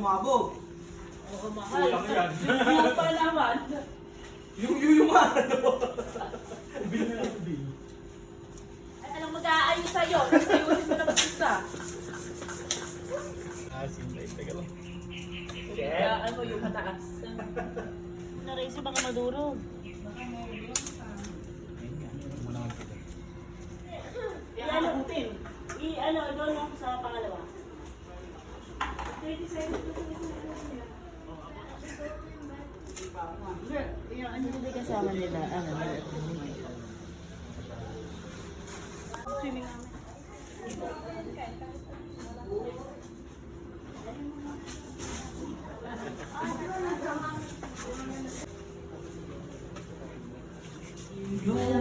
sumabog. Oo, mahal. Kulang yan. Yung pa naman. Yung ano. Bill na lang bill. Ay, alam mag-aayos sa'yo. Kasi ulit mo na mag-isa. Sintay. Teka lang. Kayaan mo yung mataas. Naresi baka madurog. I-ano, i-ano, doon ako sa pangalawa. 20 seconds. Hindi kasama nila. Swimming namin.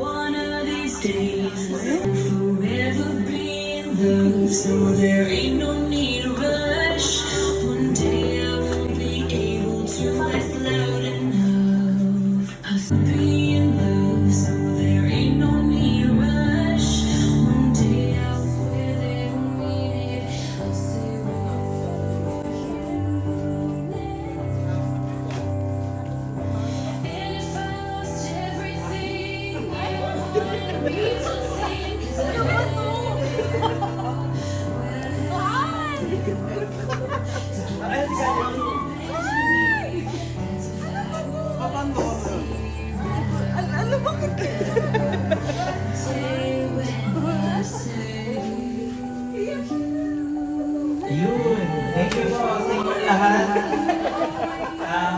One of these days, we'll forever be in love, so there ain't no need to rush. One day I won't be able to laugh loud enough. I'll be in love, so there ain't no need to rush. One day I will mean it. I'll say and if I lost everything, I want me to think 'cause I Ayun. Thank you po sa inyo lahat.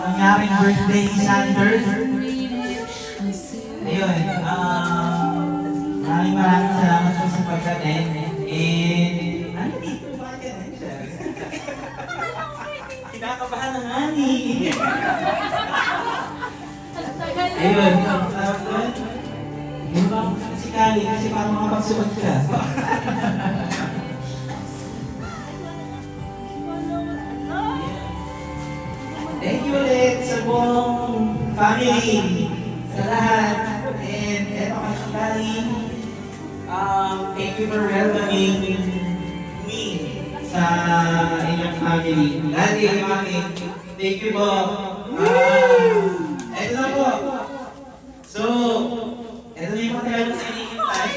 Mangyaring birthday ni Sander. Ayun. Maraming salamat po sa pagdating. Ano dito? Bakit ganun siya? Kinakabahan ng ani. Ayun. Yung ba ako si Kali kasi parang makapagsuot ka. Thank you ulit sa buong family, sa lahat. And eto kasi Kali, thank you for welcoming me sa inyong family. Lagi kami, thank you po. Eto na po. So, eto na yung matagal ko sa inihintay.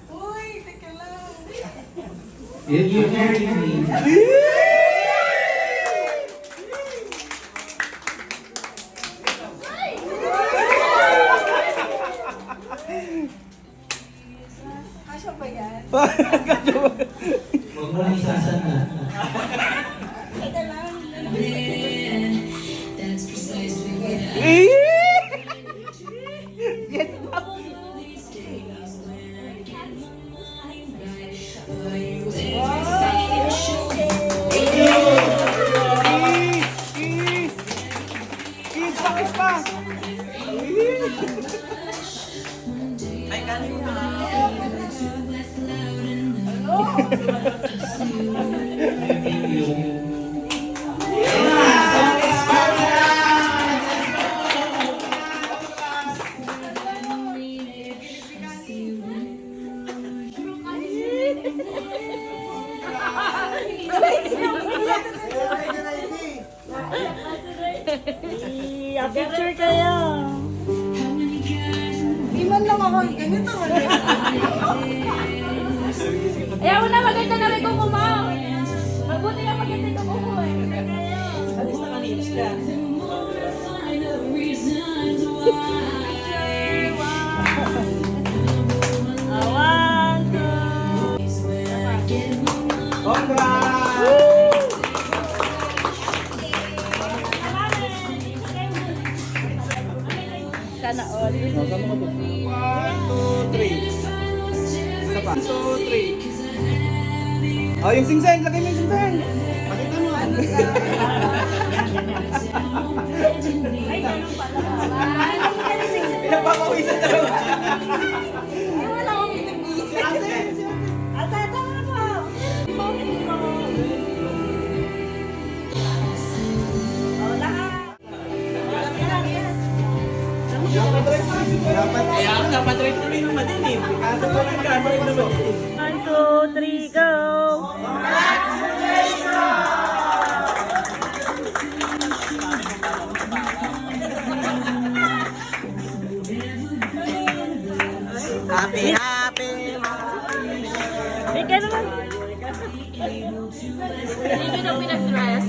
Uy, teka lang. Will you marry me? Kasya ba yan? Huwag mo lang isasana. Teka lang. that's precisely what I these days when I get my mind right. Are you everything you should Ay, kali mo na. Thank you. Picture kayo. Di man lang ako ganito. Ayaw mo na maganda na may kukumaw. Mabuti na maganda yung kukumaw eh. Alis na ka-lips ka. reasons why. One, two. When I get my mind Congrats! Sana all. 1, 2, 3. Isa pa. 1, 2, 3. Oh, yung singseng! Lagay mo yung singseng! Pakita mo! Ay, ganun pala. Pinapapawisan talaga. Wala akong pinag-iisip. Ate, tama po. Oh, lahat. Dapat rin tuloy ng madilim. Kaso pa rin naman madilim. 1, 2, 3, go! Hindi na pinag-dress.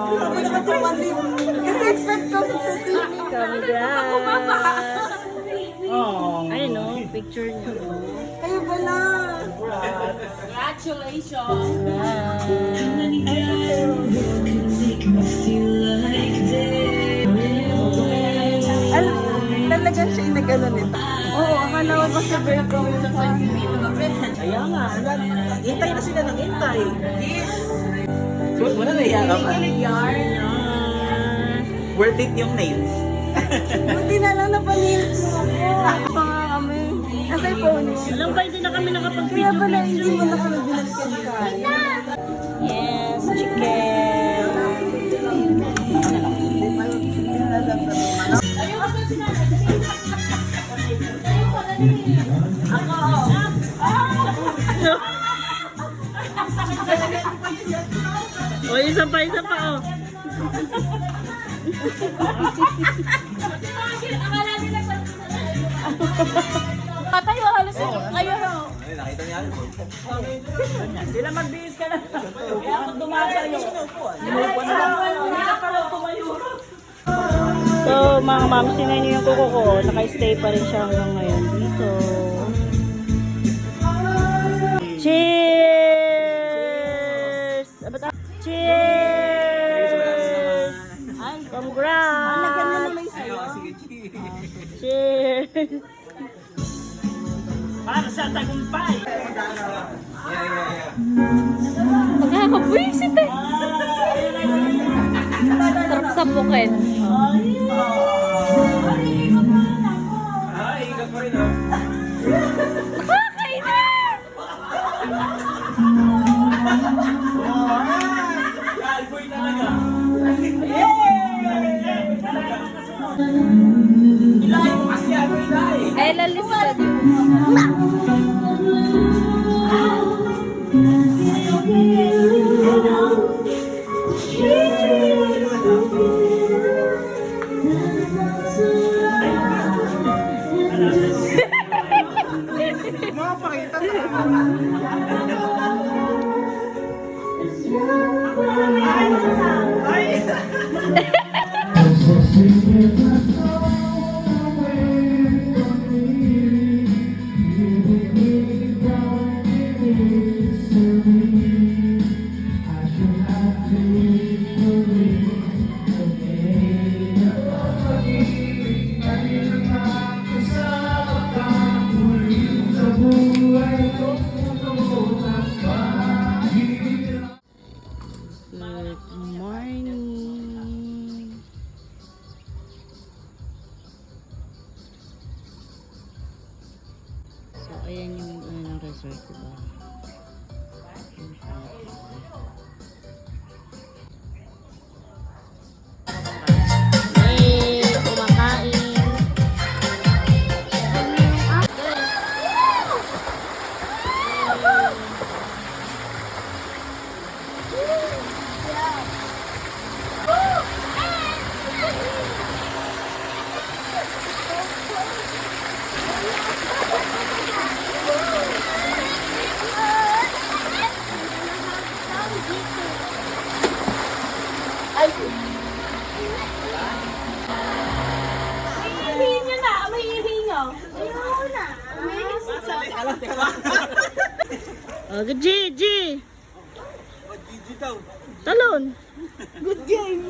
Grabe naman tuwan din. Kasi expect ko sa swimming. Ayun no, picture niya. Kayo pala. Congratulations! How many guys in the world could make me feel like this? Talagang siya yung nag-ano nito. Oo, akala ko kasi birthday mo sa Kaya nga, hintay na sila ng hintay. Yes! Wala na iya ka pa. Worth it yung nails. Buti na lang napanails mo ako. pa nga kami. Nasa phone mo. Alam ba, hindi na kami Kaya nakapag-video. pala hindi mo na kami binagyan kaya. Yes, chicken. O, isa pa, oh. Patayo, halos ito. Kayo, Ay, nakita niya. Sila magbihis ka na. Kaya ako dumasa yun. So, mga ma'am, sinay niyo yung kuko ko. Naka-stay pa rin siya hanggang ngayon dito. Cheers! Cheers! Congrats! Cheers! Para sa tagumpay! Nakakabwisit eh. Sarap sa bukid. Ay, ikaw pa rin oh. Nakakainis! Alboy talaga. Ilay mo kasi ako, ilay. Eh, lalis ka din. Good morning. So, ayan yung ng resort, diba? Yay! Kumakain! Ihihin nyo na. May ihihin nyo. Ayun na. Oh, good G! G! Gigi daw. Talon! Good game.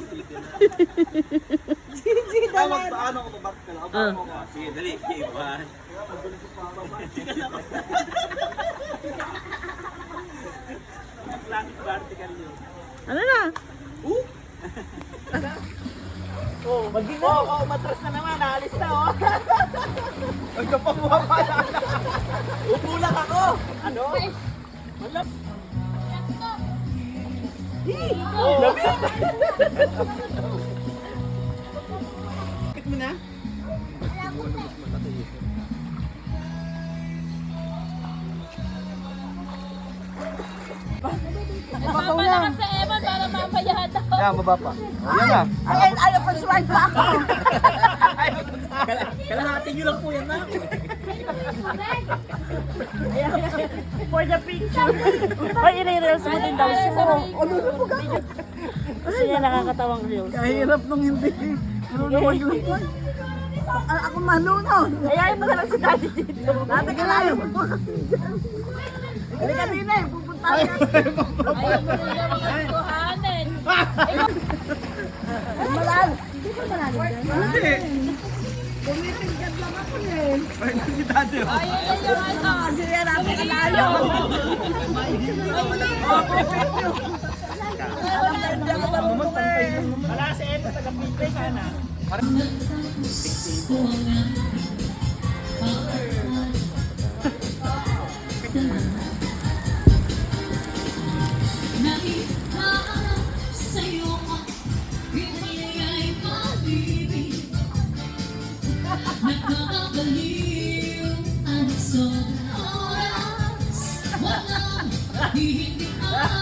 Gigi dalan. Paano ko ba? Ah. Sige, dali. Game, man. Vertical yun. Ano na? Matras na naman. Naalis na, oh. Huwag ka pa bumabala. Upo lang ako. Ano? Wala. Bakit mo na? Mama na kasi Eman para mamaya daw. Yan, baba pa. Yan na. Ayaw pa swipe pa ako. Kalahati nyo lang po yan na. For the picture. Ay, i-reels mo din daw siya. Kasi niya nakakatawang reels. Kahirap nung hindi. Ano na maglunod? Ako malunod. Ayayin mo na lang si daddy dito. Dati ka lang yung Hindi kanina eh, pupunta ka. Malan. Hindi ka malalim dyan? Hindi. Pumitingkat lang ako eh. Ay, si Dati. Kasi yan natin kalayo. Wala si Eto, taga-pinte sana. Nakita sa'yo yung iya'y pag-ibig. Nakakabaliw ang isang oras. Walang hihindihan.